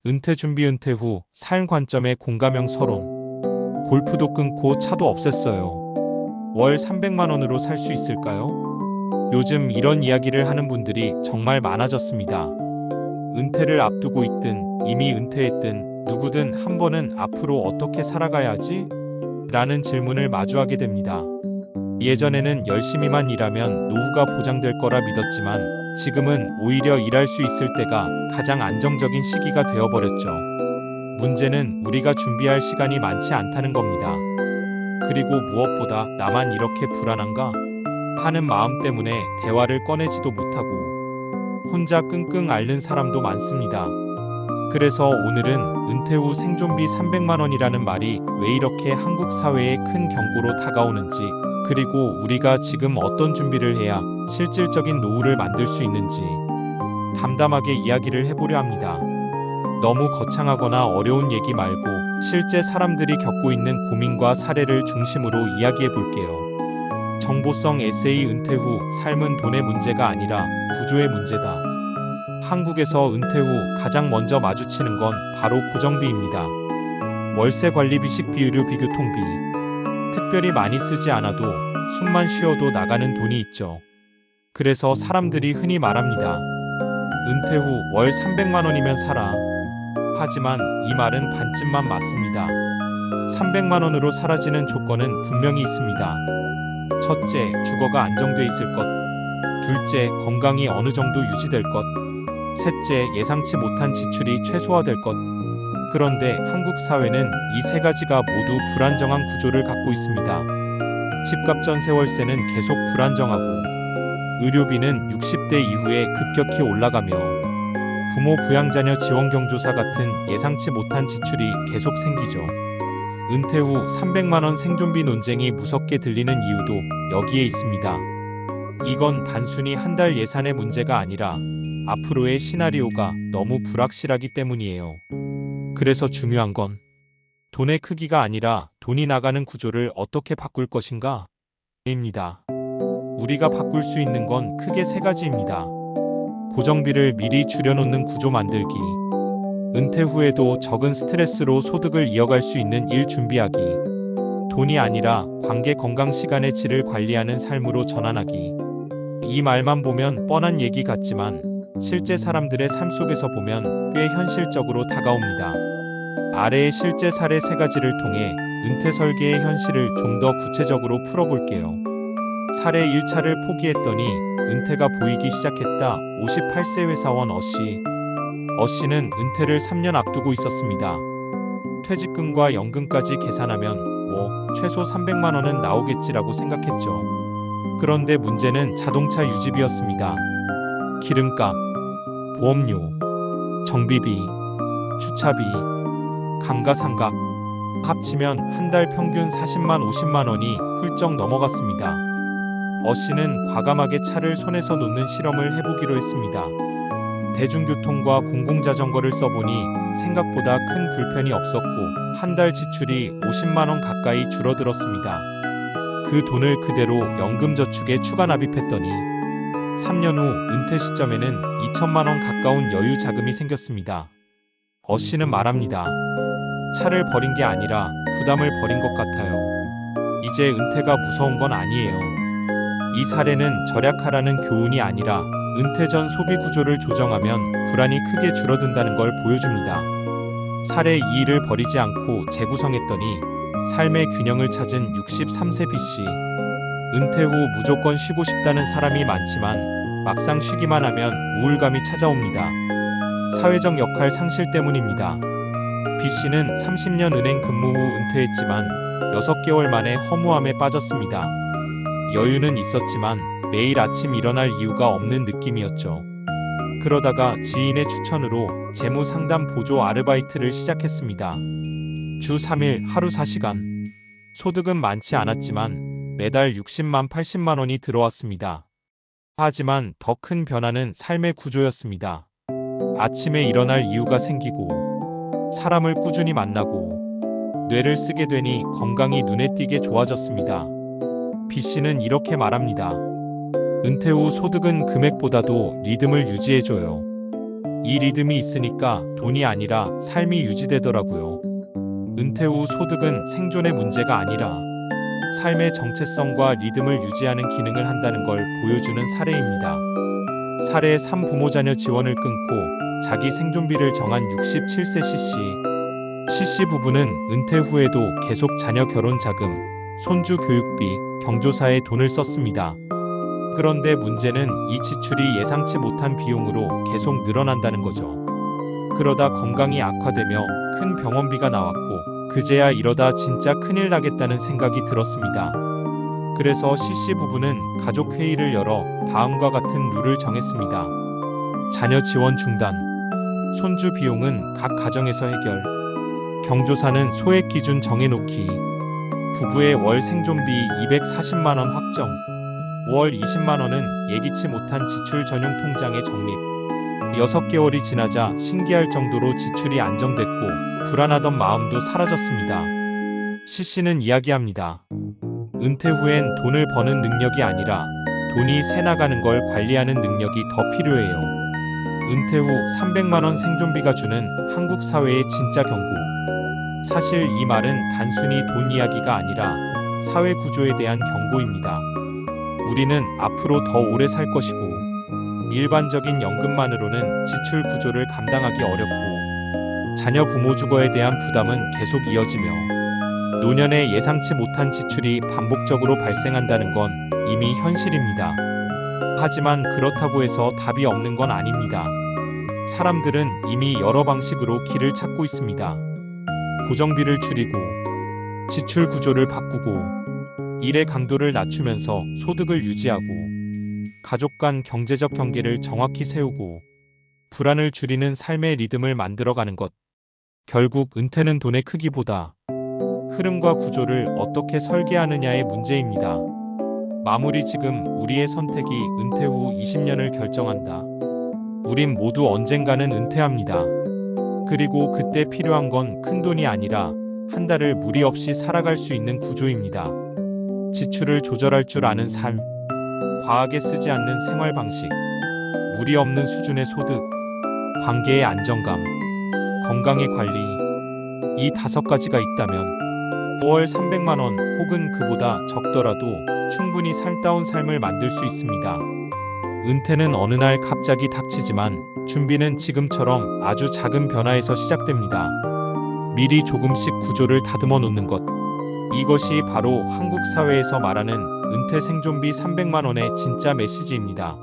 은퇴 준비 은퇴 후 삶 관점의 공감형 서론. 골프도 끊고 차도 없앴어요. 월 300만 원으로 살 수 있을까요? 요즘 이런 이야기를 하는 분들이 정말 많아졌습니다. 은퇴를 앞두고 있든 이미 은퇴했든 누구든 한 번은 앞으로 어떻게 살아가야 하지? 라는 질문을 마주하게 됩니다. 예전에는 열심히만 일하면 노후가 보장될 거라 믿었지만 지금은 오히려 일할 수 있을 때가 가장 안정적인 시기가 되어버렸죠. 문제는 우리가 준비할 시간이 많지 않다는 겁니다. 그리고 무엇보다 나만 이렇게 불안한가? 하는 마음 때문에 대화를 꺼내지도 못하고 혼자 끙끙 앓는 사람도 많습니다. 그래서 오늘은 은퇴 후 생존비 300만 원이라는 말이 왜 이렇게 한국 사회에 큰 경고로 다가오는지, 그리고 우리가 지금 어떤 준비를 해야 실질적인 노후를 만들 수 있는지 담담하게 이야기를 해보려 합니다. 너무 거창하거나 어려운 얘기 말고 실제 사람들이 겪고 있는 고민과 사례를 중심으로 이야기해 볼게요. 정보성 에세이. 은퇴 후 삶은 돈의 문제가 아니라 구조의 문제다. 한국에서 은퇴 후 가장 먼저 마주치는 건 바로 고정비입니다. 월세 관리비, 식비의료, 비교통비. 특별히 많이 쓰지 않아도 숨만 쉬어도 나가는 돈이 있죠. 그래서 사람들이 흔히 말합니다. 은퇴 후 월 300만 원이면 살아. 하지만 이 말은 반쯤만 맞습니다. 300만 원으로 사라지는 조건은 분명히 있습니다. 첫째, 주거가 안정돼 있을 것. 둘째, 건강이 어느 정도 유지될 것. 셋째, 예상치 못한 지출이 최소화될 것. 그런데 한국 사회는 이 세 가지가 모두 불안정한 구조를 갖고 있습니다. 집값, 전세, 월세는 계속 불안정하고 의료비는 60대 이후에 급격히 올라가며 부모 부양자녀 지원 경조사 같은 예상치 못한 지출이 계속 생기죠. 은퇴 후 300만 원 생존비 논쟁이 무섭게 들리는 이유도 여기에 있습니다. 이건 단순히 한 달 예산의 문제가 아니라 앞으로의 시나리오가 너무 불확실하기 때문이에요. 그래서 중요한 건 돈의 크기가 아니라 돈이 나가는 구조를 어떻게 바꿀 것인가? 입니다. 우리가 바꿀 수 있는 건 크게 세 가지입니다. 고정비를 미리 줄여놓는 구조 만들기. 은퇴 후에도 적은 스트레스로 소득을 이어갈 수 있는 일 준비하기. 돈이 아니라 관계, 건강, 시간의 질을 관리하는 삶으로 전환하기. 이 말만 보면 뻔한 얘기 같지만 실제 사람들의 삶 속에서 보면 꽤 현실적으로 다가옵니다. 아래의 실제 사례 세 가지를 통해 은퇴 설계의 현실을 좀 더 구체적으로 풀어볼게요. 사례 1차를 포기했더니 은퇴가 보이기 시작했다. 58세 회사원 어씨. 어씨는 은퇴를 3년 앞두고 있었습니다. 퇴직금과 연금까지 계산하면 최소 300만 원은 나오겠지라고 생각했죠. 그런데 문제는 자동차 유지비였습니다. 기름값, 보험료, 정비비, 주차비, 감가상각 합치면 한 달 평균 40만 50만 원이 훌쩍 넘어갔습니다. 어씨는 과감하게 차를 손에서 놓는 실험을 해보기로 했습니다. 대중교통과 공공자전거를 써보니 생각보다 큰 불편이 없었고 한 달 지출이 50만 원 가까이 줄어들었습니다. 그 돈을 그대로 연금저축에 추가 납입했더니 3년 후 은퇴 시점에는 2천만 원 가까운 여유 자금이 생겼습니다. 어씨는 말합니다. 차를 버린 게 아니라 부담을 버린 것 같아요. 이제 은퇴가 무서운 건 아니에요. 이 사례는 절약하라는 교훈이 아니라 은퇴 전 소비 구조를 조정하면 불안이 크게 줄어든다는 걸 보여줍니다. 사례 2를 버리지 않고 재구성했더니 삶의 균형을 찾은 63세 B씨. 은퇴 후 무조건 쉬고 싶다는 사람이 많지만 막상 쉬기만 하면 우울감이 찾아옵니다. 사회적 역할 상실 때문입니다. B씨는 30년 은행 근무 후 은퇴했지만 6개월 만에 허무함에 빠졌습니다. 여유는 있었지만 매일 아침 일어날 이유가 없는 느낌이었죠. 그러다가 지인의 추천으로 재무 상담 보조 아르바이트를 시작했습니다. 주 3일 하루 4시간. 소득은 많지 않았지만 매달 60만 80만 원이 들어왔습니다. 하지만 더 큰 변화는 삶의 구조였습니다. 아침에 일어날 이유가 생기고 사람을 꾸준히 만나고 뇌를 쓰게 되니 건강이 눈에 띄게 좋아졌습니다. B씨는 이렇게 말합니다. 은퇴 후 소득은 금액보다도 리듬을 유지해줘요. 이 리듬이 있으니까 돈이 아니라 삶이 유지되더라고요. 은퇴 후 소득은 생존의 문제가 아니라 삶의 정체성과 리듬을 유지하는 기능을 한다는 걸 보여주는 사례입니다. 사례 3 부모 자녀 지원을 끊고 자기 생존비를 정한 67세 CC. CC 부부는 은퇴 후에도 계속 자녀 결혼 자금, 손주 교육비, 경조사에 돈을 썼습니다. 그런데 문제는 이 지출이 예상치 못한 비용으로 계속 늘어난다는 거죠. 그러다 건강이 악화되며 큰 병원비가 나왔고 그제야 이러다 진짜 큰일 나겠다는 생각이 들었습니다. 그래서 CC 부부는 가족 회의를 열어 다음과 같은 룰을 정했습니다. 자녀 지원 중단, 손주 비용은 각 가정에서 해결, 경조사는 소액 기준 정해놓기, 부부의 월 생존비 240만 원 확정, 월 20만 원은 예기치 못한 지출 전용 통장에 적립. 6개월이 지나자 신기할 정도로 지출이 안정됐고 불안하던 마음도 사라졌습니다. CC는 이야기합니다. 은퇴 후엔 돈을 버는 능력이 아니라 돈이 새 나가는 걸 관리하는 능력이 더 필요해요. 은퇴 후 300만 원 생존비가 주는 한국 사회의 진짜 경고. 사실 이 말은 단순히 돈 이야기가 아니라 사회 구조에 대한 경고입니다. 우리는 앞으로 더 오래 살 것이고 일반적인 연금만으로는 지출 구조를 감당하기 어렵고 자녀 부모 주거에 대한 부담은 계속 이어지며 노년에 예상치 못한 지출이 반복적으로 발생한다는 건 이미 현실입니다. 하지만 그렇다고 해서 답이 없는 건 아닙니다. 사람들은 이미 여러 방식으로 길을 찾고 있습니다. 고정비를 줄이고 지출 구조를 바꾸고 일의 강도를 낮추면서 소득을 유지하고 가족 간 경제적 경계를 정확히 세우고 불안을 줄이는 삶의 리듬을 만들어가는 것. 결국 은퇴는 돈의 크기보다 흐름과 구조를 어떻게 설계하느냐의 문제입니다. 마무리. 지금 우리의 선택이 은퇴 후 20년을 결정한다. 우린 모두 언젠가는 은퇴합니다. 그리고 그때 필요한 건 큰 돈이 아니라 한 달을 무리 없이 살아갈 수 있는 구조입니다. 지출을 조절할 줄 아는 삶, 과하게 쓰지 않는 생활 방식, 무리 없는 수준의 소득, 관계의 안정감, 건강의 관리. 이 5가지가 있다면 월 300만 원 혹은 그보다 적더라도 충분히 삶다운 삶을 만들 수 있습니다. 은퇴는 어느 날 갑자기 닥치지만 준비는 지금처럼 아주 작은 변화에서 시작됩니다. 미리 조금씩 구조를 다듬어 놓는 것. 이것이 바로 한국 사회에서 말하는 은퇴 생존비 300만 원의 진짜 메시지입니다.